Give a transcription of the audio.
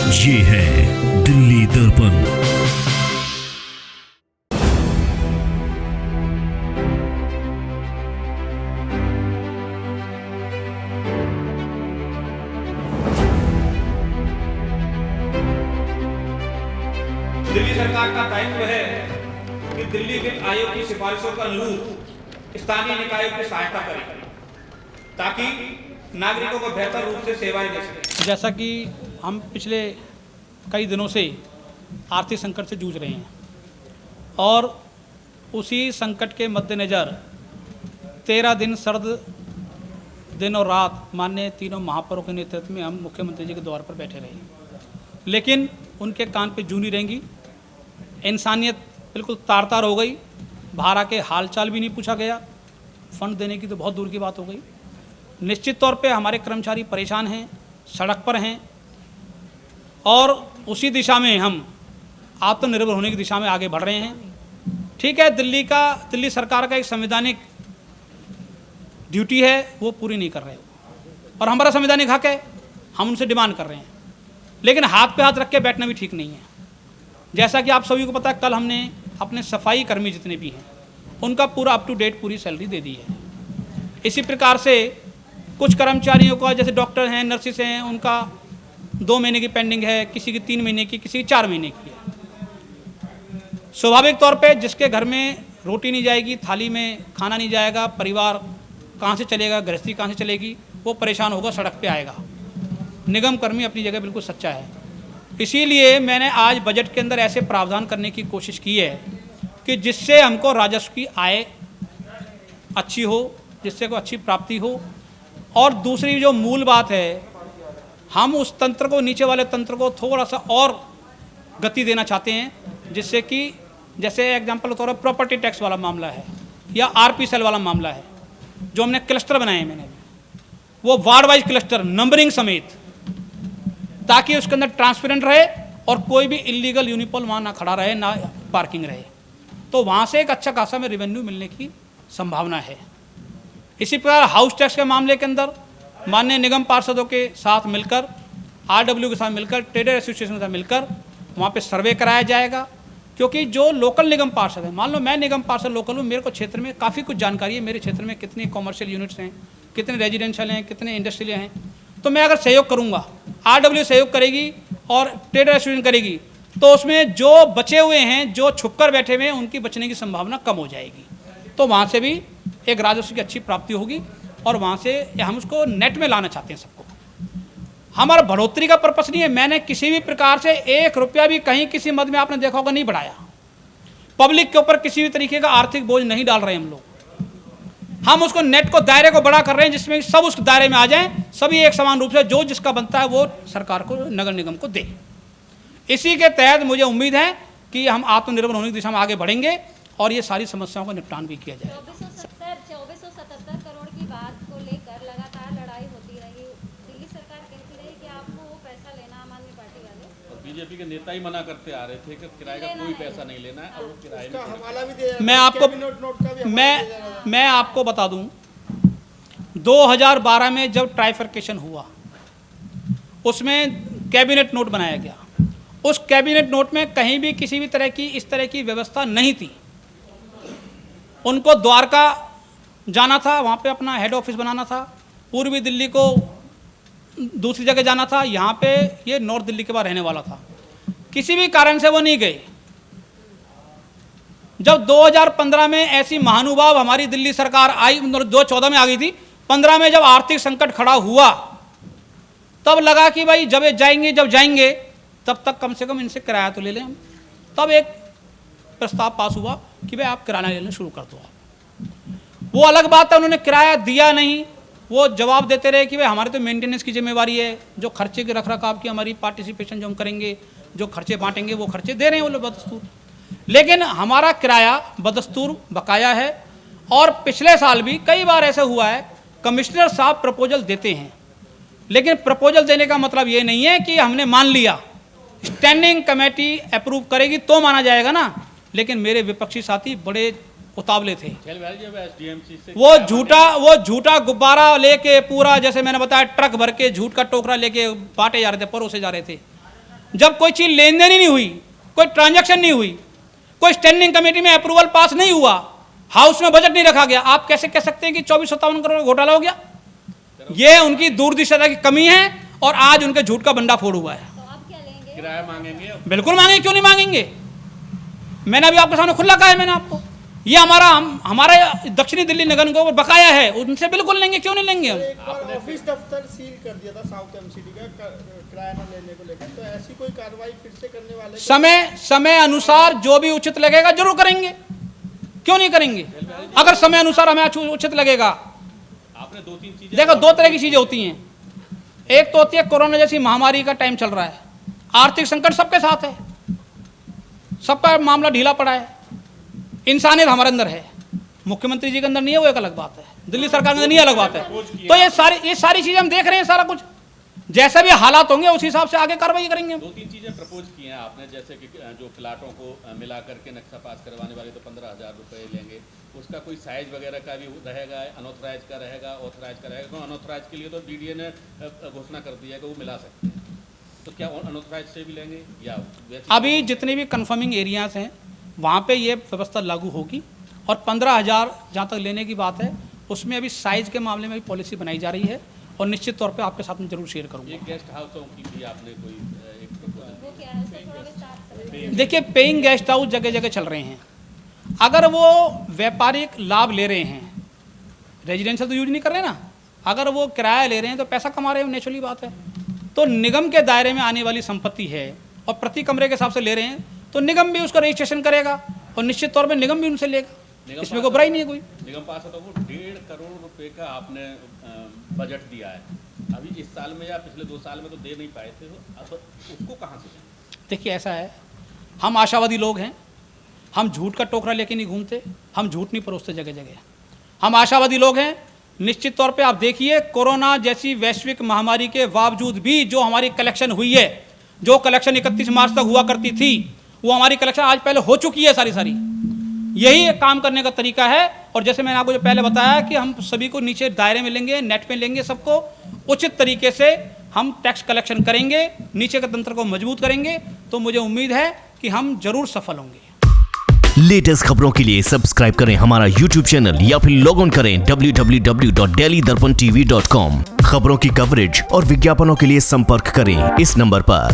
ये है दिल्ली दर्पण। दिल्ली सरकार का दायित्व है कि दिल्ली वित्त आयोग की सिफारिशों के अनुरूप स्थानीय निकायों की सहायता करें ताकि नागरिकों को बेहतर रूप से सेवाएं दे सकें। जैसा कि हम पिछले कई दिनों से आर्थिक संकट से जूझ रहे हैं और उसी संकट के मद्देनज़र 13 दिन सर्द दिन और रात माननीय तीनों महापौरों के नेतृत्व में हम मुख्यमंत्री जी के द्वार पर बैठे रहे, लेकिन उनके कान पे जूं नहीं रहेंगी। इंसानियत बिल्कुल तार-तार हो गई। बाहर आके हालचाल भी नहीं पूछा गया, फंड देने की तो बहुत दूर की बात हो गई। निश्चित तौर पे हमारे कर्मचारी परेशान हैं, सड़क पर हैं और उसी दिशा में हम आत्मनिर्भर होने की दिशा में आगे बढ़ रहे हैं। ठीक है, दिल्ली सरकार का एक संवैधानिक ड्यूटी है, वो पूरी नहीं कर रहे हो और हमारा संवैधानिक हक है, हम उनसे डिमांड कर रहे हैं, लेकिन हाथ पे हाथ रख के बैठना भी ठीक नहीं है। जैसा कि आप सभी को पता है, कल हमने अपने सफाई कर्मी जितने भी हैं उनका पूरा अप टू डेट पूरी सैलरी दे दी है। इसी प्रकार से कुछ कर्मचारियों का, जैसे डॉक्टर हैं, नर्सिस हैं, उनका 2 महीने की पेंडिंग है, किसी की 3 महीने की, किसी की 4 महीने की है। स्वाभाविक तौर पे जिसके घर में रोटी नहीं जाएगी, थाली में खाना नहीं जाएगा, परिवार कहाँ से चलेगा, गृहस्थी कहाँ से चलेगी, वो परेशान होगा, सड़क पे आएगा। निगम कर्मी अपनी जगह बिल्कुल सच्चा है। इसीलिए मैंने आज बजट के अंदर ऐसे प्रावधान करने की कोशिश की है कि जिससे हमको राजस्व की आय अच्छी हो, जिससे को अच्छी प्राप्ति हो। और दूसरी जो मूल बात है, हम उस तंत्र को, नीचे वाले तंत्र को थोड़ा सा और गति देना चाहते हैं, जिससे कि जैसे एग्जाम्पल के तौर पर प्रॉपर्टी टैक्स वाला मामला है या आरपी सेल वाला मामला है, जो हमने क्लस्टर बनाए हैं, मैंने वो वार्ड वाइज क्लस्टर नंबरिंग समेत, ताकि उसके अंदर ट्रांसपेरेंट रहे और कोई भी इलीगल यूनिपोल वहाँ ना खड़ा रहे, ना पार्किंग रहे, तो वहाँ से एक अच्छा खासा में रेवेन्यू मिलने की संभावना है। इसी प्रकार हाउस टैक्स के मामले के अंदर माननीय निगम पार्षदों के साथ मिलकर, आरडब्ल्यू के साथ मिलकर, ट्रेडर एसोसिएशन के साथ मिलकर वहाँ पे सर्वे कराया जाएगा, क्योंकि जो लोकल निगम पार्षद है, मान लो मैं निगम पार्षद लोकल हूँ, मेरे को क्षेत्र में काफ़ी कुछ जानकारी है, मेरे क्षेत्र में कितने कॉमर्शियल यूनिट्स हैं, कितने रेजिडेंशियल हैं, कितने इंडस्ट्रियल हैं, तो मैं अगर सहयोग करूँगा, आरडब्ल्यू सहयोग करेगी और ट्रेडर एसोसिएशन करेगी, तो उसमें जो बचे हुए हैं, जो छुपकर बैठे हुए हैं, उनकी बचने की संभावना कम हो जाएगी। तो वहाँ से भी एक राजस्व की अच्छी प्राप्ति होगी और वहाँ से हम उसको नेट में लाना चाहते हैं सबको। हमारा बढ़ोतरी का पर्पस नहीं है, मैंने किसी भी प्रकार से 1 रुपया भी कहीं किसी मद में आपने देखा होगा नहीं बढ़ाया। पब्लिक के ऊपर किसी भी तरीके का आर्थिक बोझ नहीं डाल रहे हम लोग। हम उसको नेट को, दायरे को बड़ा कर रहे हैं, जिसमें सब उस दायरे में आ जाएं, सभी एक समान रूप से जो जिसका बनता है वो सरकार को, नगर निगम को दे। इसी के तहत मुझे उम्मीद है कि हम आत्मनिर्भर होने की दिशा में आगे बढ़ेंगे और ये सारी समस्याओं का निपटान भी किया जाए। 2477 करोड़ की बात को लेकर लगातार लड़ाई होती रही। दिल्ली सरकार कहती रही कि आपको वो पैसा लेना, आम आदमी पार्टी वाले और बीजेपी के नेता ही मना करते आ रहे थे कि किराए का कोई पैसा नहीं लेना है, और वो किराए में हवाला भी दे। मैं आपको बता दूं, 2012 में जब ट्राइफर्केशन हुआ, उसमें कैबिनेट नोट बनाया गया। उस कैबिनेट नोट में कहीं भी किसी भी तरह की इस तरह की व्यवस्था नहीं थी। उनको द्वारका जाना था, वहाँ पे अपना हेड ऑफिस बनाना था, पूर्वी दिल्ली को दूसरी जगह जाना था, यहाँ पे ये नॉर्थ दिल्ली के बाद रहने वाला था। किसी भी कारण से वो नहीं गए। जब 2015 में ऐसी महानुभाव हमारी दिल्ली सरकार आई, 2014 में आ गई थी, 15 में जब आर्थिक संकट खड़ा हुआ, तब लगा कि भाई जब जाएंगे तब तक कम से कम इनसे किराया तो ले लें हम। तब एक प्रस्ताव पास हुआ कि भाई आप किराया लेना शुरू कर दो। आप वो अलग बात है, उन्होंने किराया दिया नहीं, वो जवाब देते रहे कि भाई हमारे तो मेंटेनेंस की जिम्मेवारी है, जो खर्चे के रख रखाव की हमारी पार्टिसिपेशन जो हम करेंगे, जो खर्चे बांटेंगे वो खर्चे दे रहे हैं वो लोग बदस्तूर। लेकिन हमारा किराया बदस्तूर बकाया है। और पिछले साल भी कई बार ऐसा हुआ है, कमिश्नर साहब प्रपोजल देते हैं, लेकिन प्रपोजल देने का मतलब ये नहीं है कि हमने मान लिया, स्टैंडिंग कमेटी अप्रूव करेगी तो माना जाएगा ना। लेकिन मेरे विपक्षी साथी बड़े उतावले थे। वो झूठा गुब्बारा लेके पूरा, जैसे मैंने बताया, ट्रक भर के झूठ का टोकरा लेके बांटे जा रहे थे, परोसे जा रहे थे। जब कोई चीज़ लेन देन ही नहीं हुई, कोई ट्रांजैक्शन नहीं हुई, कोई स्टैंडिंग कमेटी में अप्रूवल पास नहीं हुआ, हाउस में बजट नहीं रखा गया, आप कैसे कह सकते हैं कि 24-57 करोड़ घोटाला हो गया? ये उनकी दूरदर्शिता की कमी है और आज उनके झूठ का भंडाफोड़ हुआ है। तो आप क्या लेंगे? किराया मांगेंगे अब? बिल्कुल मांगेंगे, क्यों नहीं मांगेंगे? मैंने अभी आपके सामने खुला कहा है, मैंने आपको, ये हमारा दक्षिणी दिल्ली नगर निगम बकाया है, उनसे बिल्कुल लेंगे, क्यों नहीं लेंगे हम? एक बार ऑफिस दफ्तर सील कर दिया था साउथ एमसीडी का किराया न लेने को लेकर, तो ऐसी कोई कार्रवाई फिर से करने वाले? समय अनुसार जो भी उचित लगेगा जरूर करेंगे, क्यों नहीं करेंगे? अगर समय अनुसार हमें उचित लगेगा। आपने 2-3 चीजें देखो, दो तरह की चीजें होती हैं। एक तो होती है कोरोना जैसी महामारी का टाइम चल रहा है, आर्थिक संकट सबके साथ है, सबका मामला ढीला पड़ा है, इंसानियत हमारे अंदर है, मुख्यमंत्री जी के अंदर नहीं है, वो एक अलग बात है, दिल्ली सरकार के अंदर नहीं, अलग बात है। तो ये सारी चीजें हम देख रहे हैं, सारा कुछ जैसा भी हालात होंगे उस हिसाब से आगे कार्रवाई करेंगे हम। 2-3 चीजें प्रपोज की हैं आपने, जैसे कि जो प्लाटों को मिला करके नक्शा पास करवाने वाले तो 15,000 रुपये लेंगे, उसका कोई साइज वगैरह का भी रहेगा, अनऑथराइज का रहेगा, ऑथराइज का रहेगा? अनऑथराइज के लिए तो डीडीए ने घोषणा कर दी है कि वो मिला सकते हैं, तो क्या अनऑथराइज से भी लेंगे या? अभी जितने भी कन्फर्मिंग एरियाज हैं वहाँ पे ये व्यवस्था लागू होगी, और 15,000 जहाँ तक लेने की बात है उसमें अभी साइज के मामले में भी पॉलिसी बनाई जा रही है, और निश्चित तौर पे आपके साथ में जरूर शेयर करूँगा। ये गेस्ट हाउसों की भी आपने कोई एक प्रपोजल? वो क्या है सर, थोड़ा विस्तार से? देखिए, पेइंग गेस्ट हाउस जगह जगह चल रहे हैं, अगर वो व्यापारिक लाभ ले रहे हैं, रेजिडेंशियल तो यूज नहीं कर रहे ना, अगर वो किराया ले रहे हैं तो पैसा कमा रहे हैं, नेचुरली बात है। तो निगम के दायरे में आने वाली संपत्ति है और प्रति कमरे के हिसाब से ले रहे हैं, तो निगम भी उसका रजिस्ट्रेशन करेगा और निश्चित तौर पर निगम भी उनसे लेगा, इसमें कोई बुराई नहीं है कोई। निगम पास है तो वो 1.5 करोड़ रुपए का आपने बजट दिया है, अभी इस साल में या पिछले 2 साल में तो दे नहीं पाए थे, तो अब उसको कहाँ से दें? देखिए, ऐसा है, हम आशावादी लोग हैं, हम झूठ का टोकरा लेके नहीं घूमते, हम झूठ नहीं परोसते जगह जगह, हम आशावादी लोग हैं। निश्चित तौर पे आप देखिए, कोरोना जैसी वैश्विक महामारी के बावजूद भी जो हमारी कलेक्शन हुई है, जो कलेक्शन 31 मार्च तक हुआ करती थी, वो हमारी कलेक्शन आज पहले हो चुकी है सारी। यही काम करने का तरीका है, और जैसे मैंने आपको जो पहले बताया कि हम सभी को नीचे दायरे में लेंगे, नेट में लेंगे, सबको उचित तरीके से हम टैक्स कलेक्शन करेंगे, नीचे के तंत्र को मजबूत करेंगे, तो मुझे उम्मीद है कि हम जरूर सफल होंगे। लेटेस्ट खबरों के लिए सब्सक्राइब करें हमारा YouTube चैनल या फिर लॉग ऑन करें www.delhidarpantv.com। खबरों की कवरेज और विज्ञापनों के लिए संपर्क करें इस नंबर पर।